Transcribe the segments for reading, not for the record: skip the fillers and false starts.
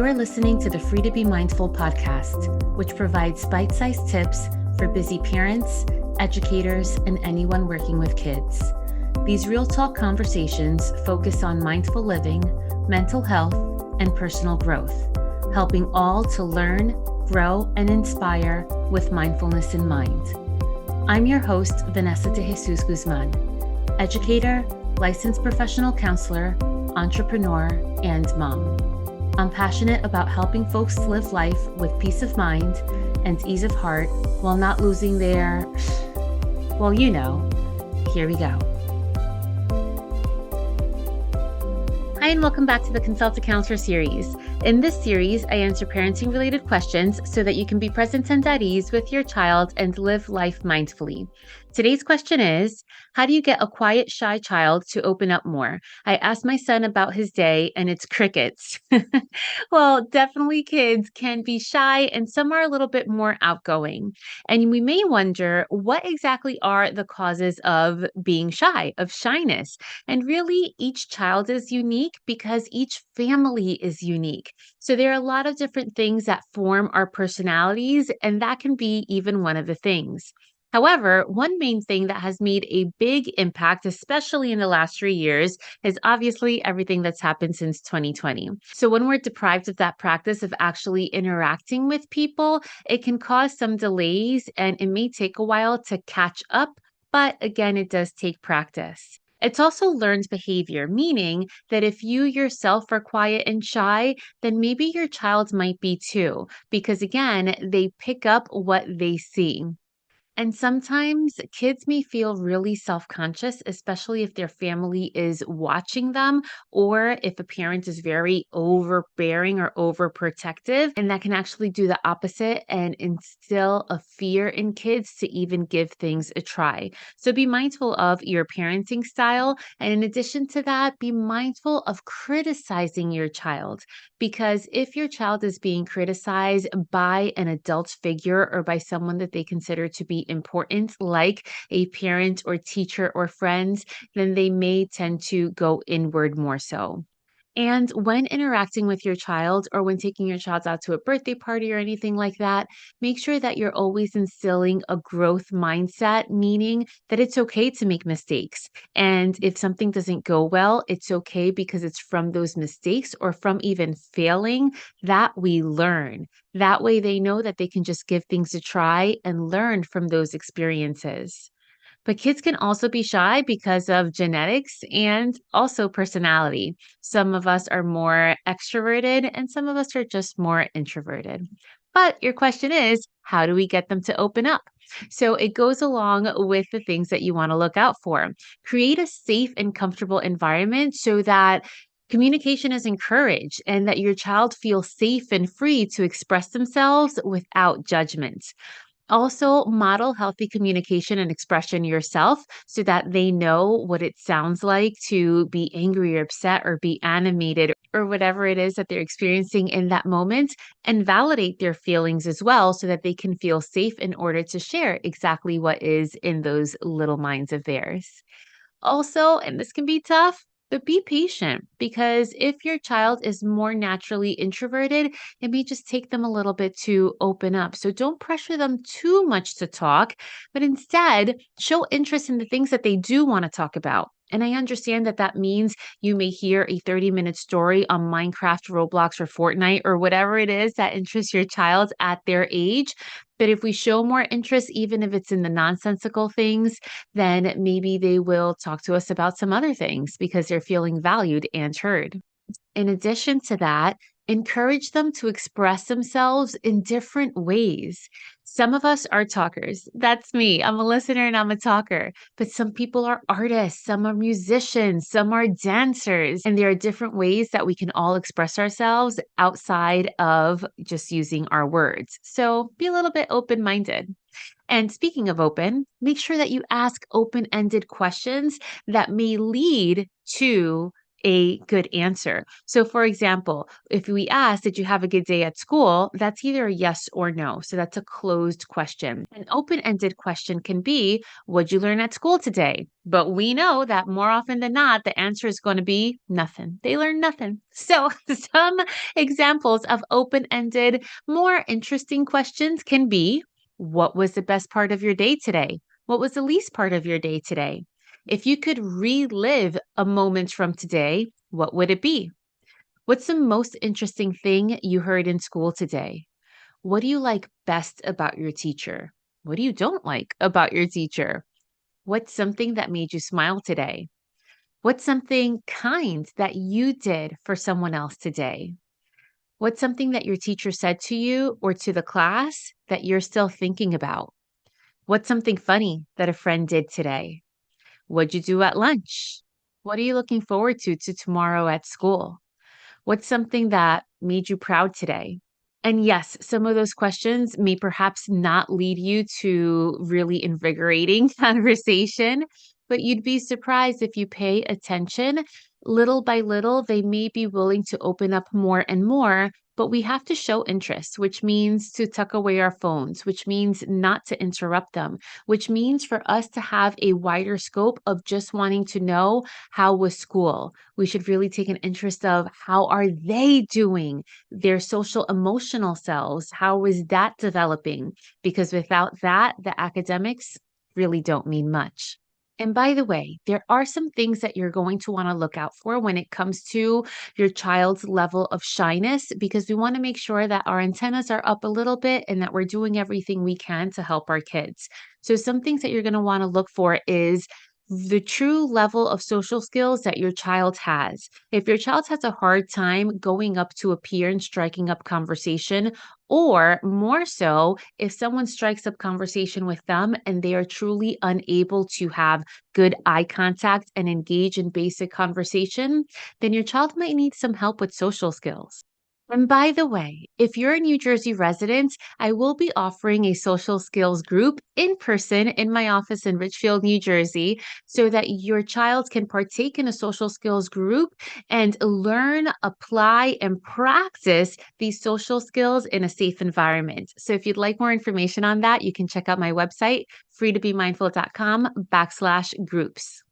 You're listening to the Free to Be Mindful podcast, which provides bite-sized tips for busy parents, educators, and anyone working with kids. These real talk conversations focus on mindful living, mental health, and personal growth, helping all to learn, grow, and inspire with mindfulness in mind. I'm your host, Vanessa de Jesus Guzman, educator, licensed professional counselor, entrepreneur, and mom. I'm passionate about helping folks live life with peace of mind and ease of heart while not losing their, well, you know, here we go. Hi, and welcome back to the Consult a Counselor series. In this series, I answer parenting-related questions so that you can be present and at ease with your child and live life mindfully. Today's question is, how do you get a quiet, shy child to open up more? I asked my son about his day, and it's crickets. Well, definitely kids can be shy, and some are a little bit more outgoing. And we may wonder, what exactly are the causes of being shy, of shyness? And really, each child is unique because each family is unique. So there are a lot of different things that form our personalities, and that can be even one of the things. However, one main thing that has made a big impact, especially in the last 3 years, is obviously everything that's happened since 2020. So when we're deprived of that practice of actually interacting with people, it can cause some delays and it may take a while to catch up. But again, it does take practice. It's also learned behavior, meaning that if you yourself are quiet and shy, then maybe your child might be too, because again, they pick up what they see. And sometimes kids may feel really self-conscious, especially if their family is watching them or if a parent is very overbearing or overprotective. And that can actually do the opposite and instill a fear in kids to even give things a try. So be mindful of your parenting style. And in addition to that, be mindful of criticizing your child. Because if your child is being criticized by an adult figure or by someone that they consider to be important, like a parent or teacher or friends, then they may tend to go inward more so. And when interacting with your child or when taking your child out to a birthday party or anything like that, make sure that you're always instilling a growth mindset, meaning that it's okay to make mistakes. And if something doesn't go well, it's okay because it's from those mistakes or from even failing that we learn. That way they know that they can just give things a try and learn from those experiences. But kids can also be shy because of genetics and also personality. Some of us are more extroverted and some of us are just more introverted. But your question is, how do we get them to open up? So it goes along with the things that you want to look out for. Create a safe and comfortable environment so that communication is encouraged and that your child feels safe and free to express themselves without judgment. Also, model healthy communication and expression yourself so that they know what it sounds like to be angry or upset or be animated or whatever it is that they're experiencing in that moment, and validate their feelings as well so that they can feel safe in order to share exactly what is in those little minds of theirs. Also, and this can be tough, but be patient because if your child is more naturally introverted, it may just take them a little bit to open up. So don't pressure them too much to talk, but instead show interest in the things that they do want to talk about. And I understand that that means you may hear a 30-minute story on Minecraft, Roblox, or Fortnite, or whatever it is that interests your child at their age. But if we show more interest, even if it's in the nonsensical things, then maybe they will talk to us about some other things because they're feeling valued and heard. In addition to that, encourage them to express themselves in different ways. Some of us are talkers. That's me. I'm a listener and I'm a talker. But some people are artists, some are musicians, some are dancers. And there are different ways that we can all express ourselves outside of just using our words. So be a little bit open-minded. And speaking of open, make sure that you ask open-ended questions that may lead to a good answer. So, for example, if we ask, did you have a good day at school? That's either a yes or no. So, that's a closed question. An open ended question can be, what'd you learn at school today? But we know that more often than not, the answer is going to be nothing. They learned nothing. So, some examples of open ended, more interesting questions can be, what was the best part of your day today? What was the least part of your day today? If you could relive a moment from today, what would it be? What's the most interesting thing you heard in school today? What do you like best about your teacher? What do you don't like about your teacher? What's something that made you smile today? What's something kind that you did for someone else today? What's something that your teacher said to you or to the class that you're still thinking about? What's something funny that a friend did today? What'd you do at lunch? What are you looking forward to tomorrow at school? What's something that made you proud today? And yes, some of those questions may perhaps not lead you to really invigorating conversation, but you'd be surprised if you pay attention. Little by little, they may be willing to open up more and more, but we have to show interest, which means to tuck away our phones, which means not to interrupt them, which means for us to have a wider scope of just wanting to know, how was school? We should really take an interest of, how are they doing? Their social emotional selves, how is that developing? Because without that, the academics really don't mean much. And by the way, there are some things that you're going to want to look out for when it comes to your child's level of shyness, because we want to make sure that our antennas are up a little bit and that we're doing everything we can to help our kids. So, some things that you're going to want to look for is the true level of social skills that your child has. If your child has a hard time going up to a peer and striking up conversation, or more so, if someone strikes up conversation with them and they are truly unable to have good eye contact and engage in basic conversation, then your child might need some help with social skills. And by the way, if you're a New Jersey resident, I will be offering a social skills group in person in my office in Richfield, New Jersey, so that your child can partake in a social skills group and learn, apply, and practice these social skills in a safe environment. So if you'd like more information on that, you can check out my website, freetobemindful.com/groups.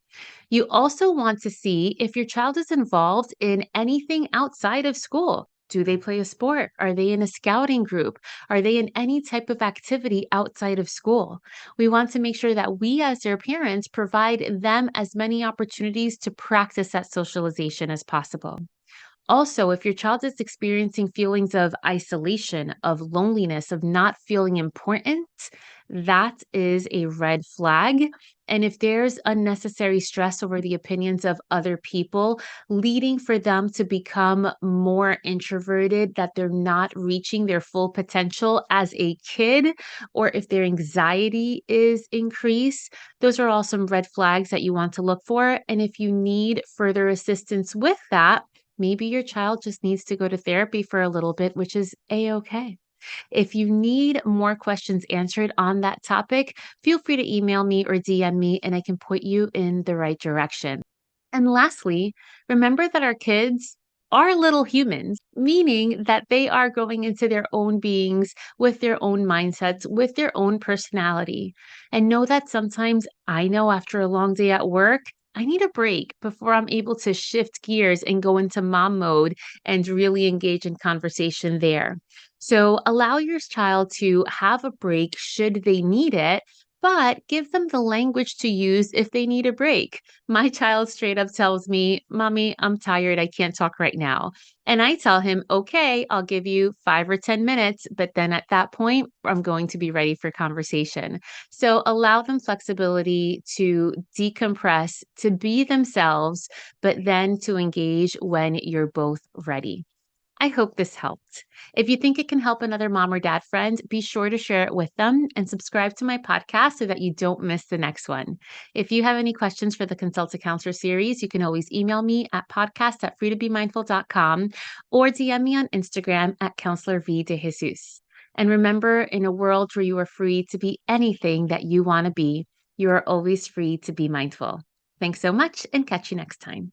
You also want to see if your child is involved in anything outside of school. Do they play a sport? Are they in a scouting group? Are they in any type of activity outside of school? We want to make sure that we, as their parents, provide them as many opportunities to practice that socialization as possible. Also, if your child is experiencing feelings of isolation, of loneliness, of not feeling important, that is a red flag. And if there's unnecessary stress over the opinions of other people, leading for them to become more introverted, that they're not reaching their full potential as a kid, or if their anxiety is increased, those are all some red flags that you want to look for. And if you need further assistance with that, maybe your child just needs to go to therapy for a little bit, which is a-okay. If you need more questions answered on that topic, feel free to email me or DM me and I can point you in the right direction. And lastly, remember that our kids are little humans, meaning that they are going into their own beings with their own mindsets, with their own personality. And know that sometimes I know after a long day at work, I need a break before I'm able to shift gears and go into mom mode and really engage in conversation there. So allow your child to have a break should they need it, but give them the language to use if they need a break. My child straight up tells me, Mommy, I'm tired. I can't talk right now. And I tell him, okay, I'll give you 5 or 10 minutes, but then at that point, I'm going to be ready for conversation. So allow them flexibility to decompress, to be themselves, but then to engage when you're both ready. I hope this helped. If you think it can help another mom or dad friend, be sure to share it with them and subscribe to my podcast so that you don't miss the next one. If you have any questions for the Consult a Counselor series, you can always email me at podcast@freetobemindful.com or DM me on Instagram at Counselor V de Jesus. And remember, in a world where you are free to be anything that you want to be, you are always free to be mindful. Thanks so much and catch you next time.